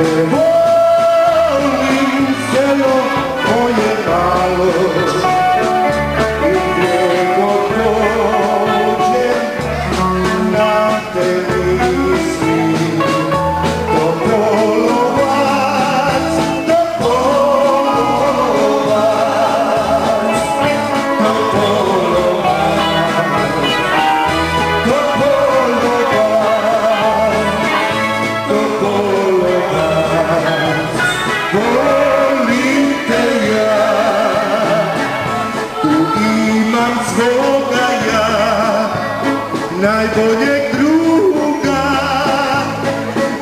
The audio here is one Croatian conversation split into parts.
volim selo moje malo i gdje god dođem na te mislim Topolovac, Topolovac, Topolovac, volim te ja, tu imam svoga ja, najboljeg druga,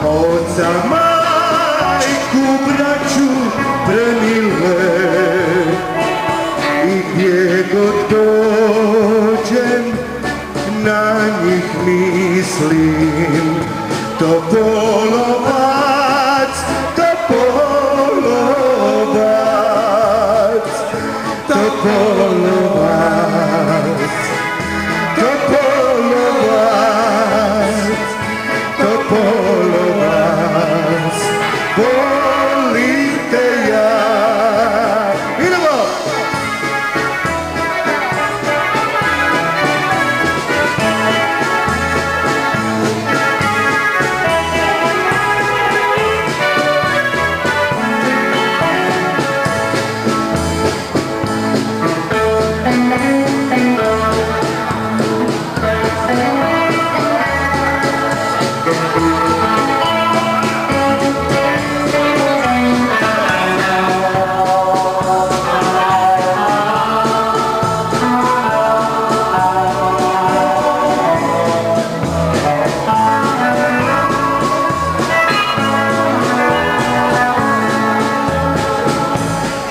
oca, majku, braću premile, i gdje god dođem na njih mislim. Topolovac, Topolovac, Topolovac, Topolovac, Topolovac, volim te ja. Idemo!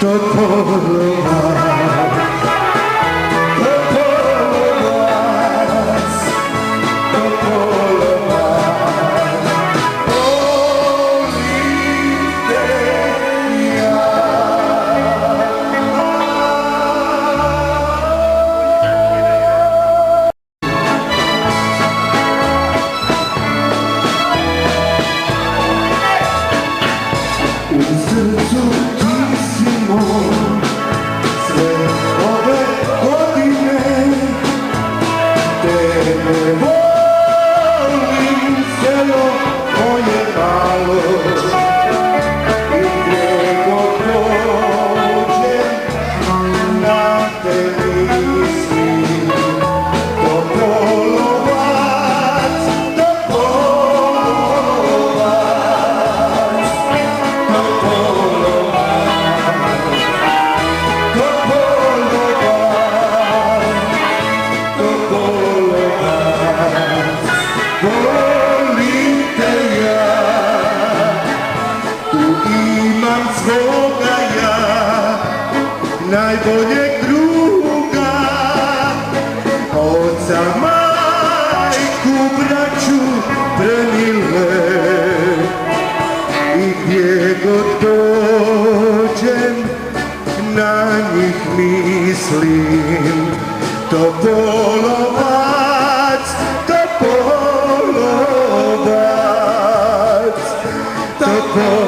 Topolovac, Topolovac, Topolovac, volim te ja. U srcu ti si moj, sve ove godine tebe volim selo moje malo i gdje god dođem na te mislim. Topolovac, Topolovac, volim te ja, tu imam svoga ja, najboljeg druga, oca, majku, braću premile, i gdje god dođem na njih mislim. Topolovac, Topolovac, Topolovac.